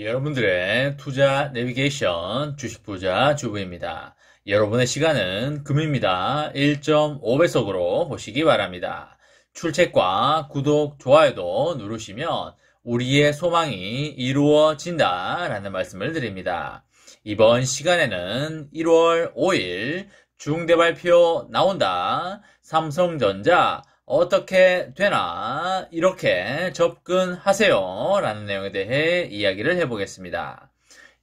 여러분들의 투자 내비게이션 주식부자 주부입니다. 여러분의 시간은 금입니다. 1.5배속으로 보시기 바랍니다. 출첵과 구독, 좋아요도 누르시면 우리의 소망이 이루어진다 라는 말씀을 드립니다. 이번 시간에는 1월 5일 중대발표 나온다. 삼성전자 어떻게 되나 이렇게 접근하세요 라는 내용에 대해 이야기를 해보겠습니다.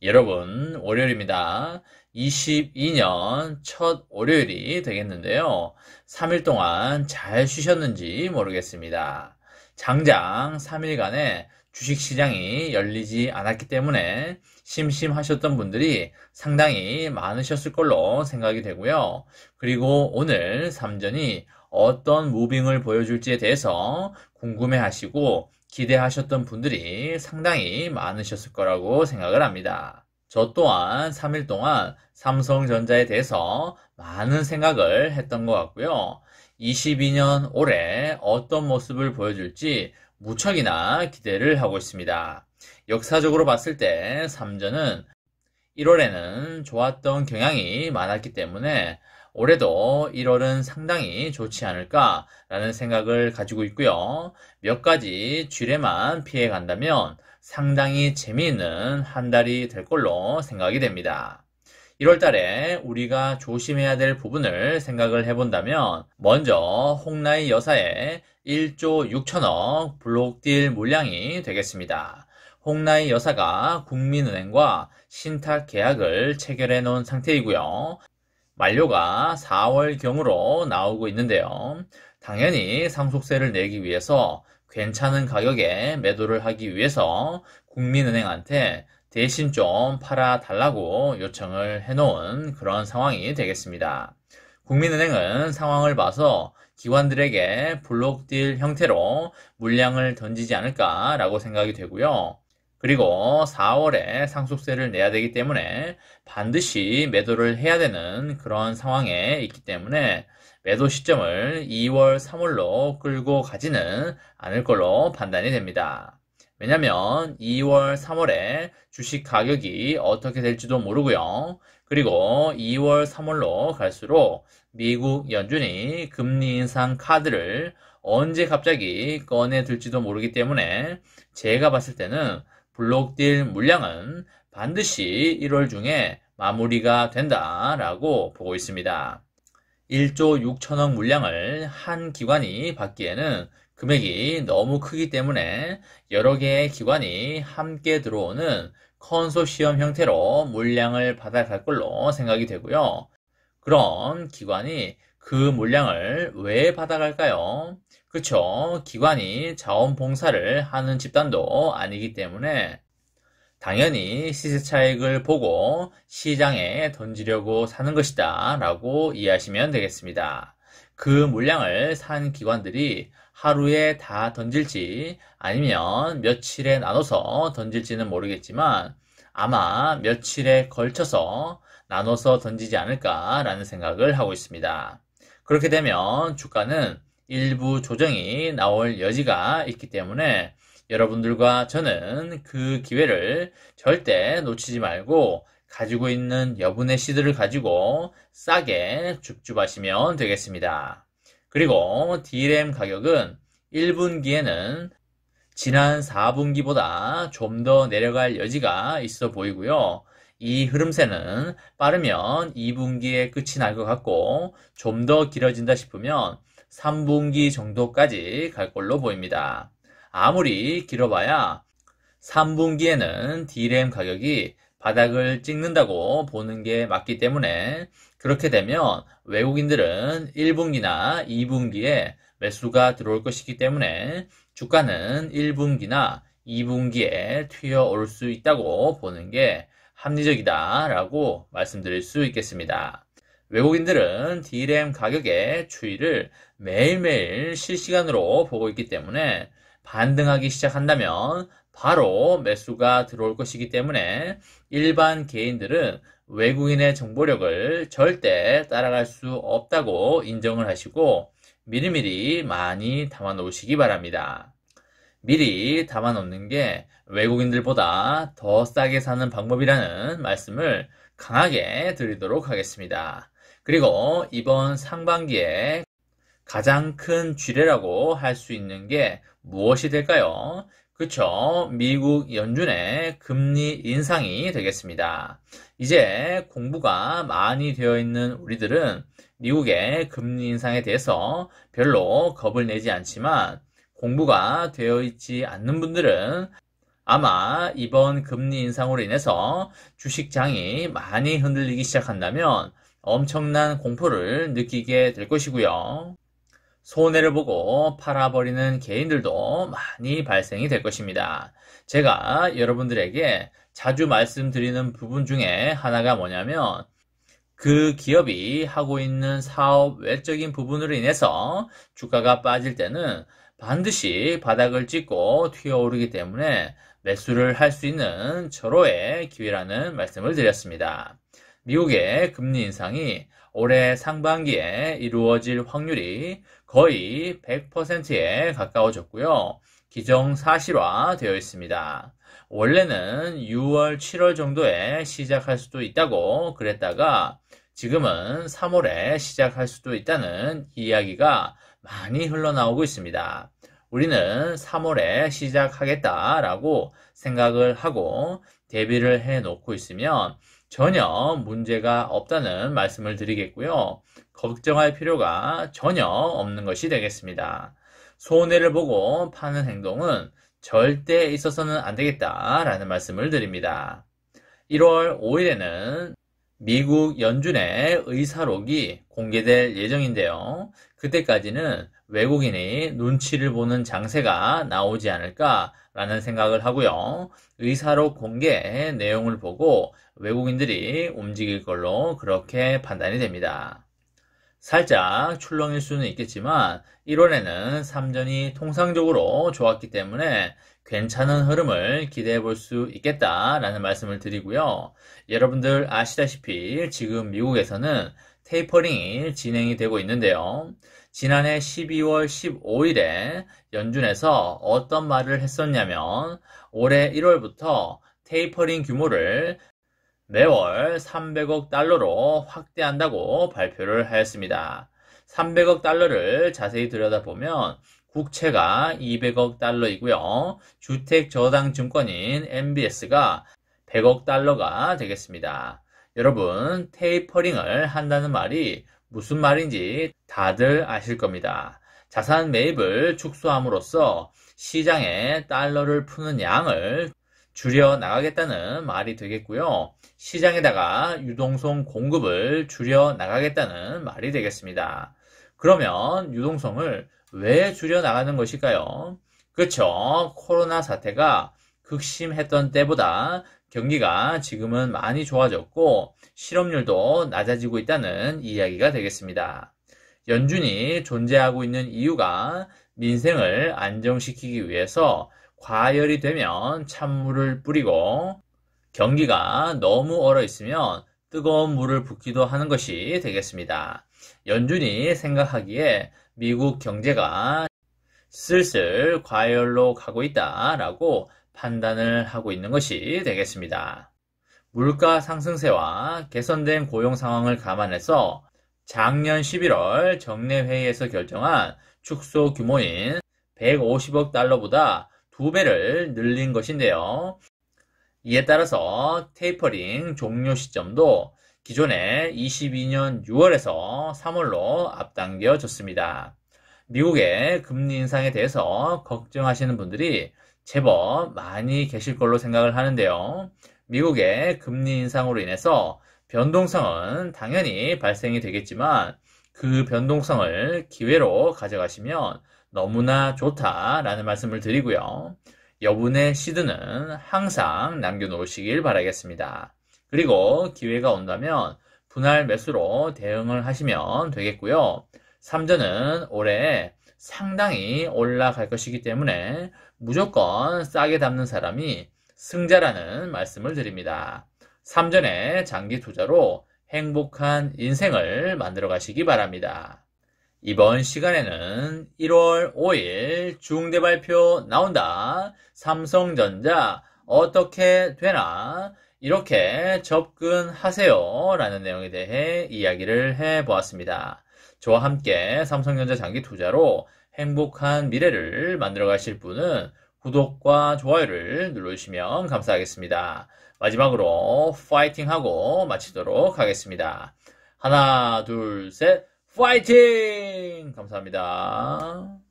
여러분, 월요일입니다. 22년 첫 월요일이 되겠는데요. 3일 동안 잘 쉬셨는지 모르겠습니다. 장장 3일간의 주식시장이 열리지 않았기 때문에 심심하셨던 분들이 상당히 많으셨을 걸로 생각이 되고요. 그리고 오늘 삼전이 어떤 무빙을 보여줄지에 대해서 궁금해하시고 기대하셨던 분들이 상당히 많으셨을 거라고 생각을 합니다. 저 또한 3일 동안 삼성전자에 대해서 많은 생각을 했던 것 같고요. 22년 올해 어떤 모습을 보여줄지 무척이나 기대를 하고 있습니다. 역사적으로 봤을 때 삼전은 1월에는 좋았던 경향이 많았기 때문에 올해도 1월은 상당히 좋지 않을까라는 생각을 가지고 있고요. 몇 가지 쥐레만 피해 간다면 상당히 재미있는 한 달이 될 걸로 생각이 됩니다. 1월 달에 우리가 조심해야 될 부분을 생각을 해본다면 먼저 홍라이 여사의 1조 6천억 블록딜 물량이 되겠습니다. 홍라이 여사가 국민은행과 신탁 계약을 체결해 놓은 상태이고요. 만료가 4월경으로 나오고 있는데요. 당연히 상속세를 내기 위해서 괜찮은 가격에 매도를 하기 위해서 국민은행한테 대신 좀 팔아달라고 요청을 해놓은 그런 상황이 되겠습니다. 국민은행은 상황을 봐서 기관들에게 블록딜 형태로 물량을 던지지 않을까라고 생각이 되고요. 그리고 4월에 상속세를 내야 되기 때문에 반드시 매도를 해야 되는 그런 상황에 있기 때문에 매도 시점을 2월, 3월로 끌고 가지는 않을 걸로 판단이 됩니다. 왜냐하면 2월, 3월에 주식 가격이 어떻게 될지도 모르고요. 그리고 2월, 3월로 갈수록 미국 연준이 금리 인상 카드를 언제 갑자기 꺼내 들지도 모르기 때문에 제가 봤을 때는 블록딜 물량은 반드시 1월 중에 마무리가 된다라고 보고 있습니다. 1조 6천억 물량을 한 기관이 받기에는 금액이 너무 크기 때문에 여러 개의 기관이 함께 들어오는 컨소시엄 형태로 물량을 받아갈 걸로 생각이 되고요. 그럼 기관이 그 물량을 왜 받아갈까요? 그쵸? 기관이 자원봉사를 하는 집단도 아니기 때문에 당연히 시세 차익을 보고 시장에 던지려고 사는 것이다 라고 이해하시면 되겠습니다. 그 물량을 산 기관들이 하루에 다 던질지 아니면 며칠에 나눠서 던질지는 모르겠지만 아마 며칠에 걸쳐서 나눠서 던지지 않을까라는 생각을 하고 있습니다. 그렇게 되면 주가는 일부 조정이 나올 여지가 있기 때문에 여러분들과 저는 그 기회를 절대 놓치지 말고 가지고 있는 여분의 시드를 가지고 싸게 줍줍하시면 되겠습니다. 그리고 DRAM 가격은 1분기에는 지난 4분기보다 좀 더 내려갈 여지가 있어 보이고요. 이 흐름세는 빠르면 2분기에 끝이 날 것 같고 좀 더 길어진다 싶으면 3분기 정도까지 갈 걸로 보입니다. 아무리 길어봐야 3분기에는 DRAM 가격이 바닥을 찍는다고 보는 게 맞기 때문에 그렇게 되면 외국인들은 1분기나 2분기에 매수가 들어올 것이기 때문에 주가는 1분기나 2분기에 튀어올 수 있다고 보는 게 합리적이다라고 말씀드릴 수 있겠습니다. 외국인들은 DRAM 가격의 추이를 매일매일 실시간으로 보고 있기 때문에 반등하기 시작한다면 바로 매수가 들어올 것이기 때문에 일반 개인들은 외국인의 정보력을 절대 따라갈 수 없다고 인정을 하시고 미리미리 많이 담아 놓으시기 바랍니다. 미리 담아놓는 게 외국인들보다 더 싸게 사는 방법이라는 말씀을 강하게 드리도록 하겠습니다. 그리고 이번 상반기에 가장 큰 쥐레라고 할 수 있는 게 무엇이 될까요? 그쵸? 미국 연준의 금리 인상이 되겠습니다. 이제 공부가 많이 되어 있는 우리들은 미국의 금리 인상에 대해서 별로 겁을 내지 않지만 공부가 되어 있지 않는 분들은 아마 이번 금리 인상으로 인해서 주식장이 많이 흔들리기 시작한다면 엄청난 공포를 느끼게 될 것이고요. 손해를 보고 팔아버리는 개인들도 많이 발생이 될 것입니다. 제가 여러분들에게 자주 말씀드리는 부분 중에 하나가 뭐냐면 그 기업이 하고 있는 사업 외적인 부분으로 인해서 주가가 빠질 때는 반드시 바닥을 찍고 튀어오르기 때문에 매수를 할 수 있는 절호의 기회라는 말씀을 드렸습니다. 미국의 금리 인상이 올해 상반기에 이루어질 확률이 거의 100%에 가까워졌고요. 기정사실화 되어 있습니다. 원래는 6월, 7월 정도에 시작할 수도 있다고 그랬다가 지금은 3월에 시작할 수도 있다는 이야기가 많이 흘러나오고 있습니다. 우리는 3월에 시작하겠다라고 생각을 하고 대비를 해 놓고 있으면 전혀 문제가 없다는 말씀을 드리겠고요. 걱정할 필요가 전혀 없는 것이 되겠습니다. 손해를 보고 파는 행동은 절대 있어서는 안 되겠다라는 말씀을 드립니다. 1월 5일에는 미국 연준의 의사록이 공개될 예정인데요. 그때까지는 외국인이 눈치를 보는 장세가 나오지 않을까라는 생각을 하고요. 의사록 공개 내용을 보고 외국인들이 움직일 걸로 그렇게 판단이 됩니다. 살짝 출렁일 수는 있겠지만 1월에는 삼전이 통상적으로 좋았기 때문에 괜찮은 흐름을 기대해 볼 수 있겠다라는 말씀을 드리고요. 여러분들 아시다시피 지금 미국에서는 테이퍼링이 진행이 되고 있는데요. 지난해 12월 15일에 연준에서 어떤 말을 했었냐면 올해 1월부터 테이퍼링 규모를 매월 300억 달러로 확대한다고 발표를 하였습니다. 300억 달러를 자세히 들여다보면 국채가 200억 달러이고요. 주택저당증권인 MBS가 100억 달러가 되겠습니다. 여러분, 테이퍼링을 한다는 말이 무슨 말인지 다들 아실 겁니다. 자산 매입을 축소함으로써 시장에 달러를 푸는 양을 줄여 나가겠다는 말이 되겠고요. 시장에다가 유동성 공급을 줄여 나가겠다는 말이 되겠습니다. 그러면 유동성을 왜 줄여 나가는 것일까요? 그렇죠. 코로나 사태가 극심했던 때보다 경기가 지금은 많이 좋아졌고 실업률도 낮아지고 있다는 이야기가 되겠습니다. 연준이 존재하고 있는 이유가 민생을 안정시키기 위해서 과열이 되면 찬물을 뿌리고 경기가 너무 얼어 있으면 뜨거운 물을 붓기도 하는 것이 되겠습니다. 연준이 생각하기에 미국 경제가 슬슬 과열로 가고 있다라고 판단을 하고 있는 것이 되겠습니다. 물가 상승세와 개선된 고용 상황을 감안해서 작년 11월 정례회의에서 결정한 축소 규모인 150억 달러보다 2배를 늘린 것인데요. 이에 따라서 테이퍼링 종료 시점도 기존의 22년 6월에서 3월로 앞당겨졌습니다. 미국의 금리 인상에 대해서 걱정하시는 분들이 제법 많이 계실 걸로 생각을 하는데요. 미국의 금리 인상으로 인해서 변동성은 당연히 발생이 되겠지만 그 변동성을 기회로 가져가시면 너무나 좋다라는 말씀을 드리고요. 여분의 시드는 항상 남겨놓으시길 바라겠습니다. 그리고 기회가 온다면 분할 매수로 대응을 하시면 되겠고요. 삼전은 올해 상당히 올라갈 것이기 때문에 무조건 싸게 담는 사람이 승자라는 말씀을 드립니다. 삼전의 장기 투자로 행복한 인생을 만들어 가시기 바랍니다. 이번 시간에는 1월 5일 중대 발표 나온다. 삼성전자 어떻게 되나? 이렇게 접근하세요. 라는 내용에 대해 이야기를 해보았습니다. 저와 함께 삼성전자 장기 투자로 행복한 미래를 만들어 가실 분은 구독과 좋아요를 눌러주시면 감사하겠습니다. 마지막으로 파이팅하고 마치도록 하겠습니다. 하나, 둘, 셋, 파이팅! 감사합니다.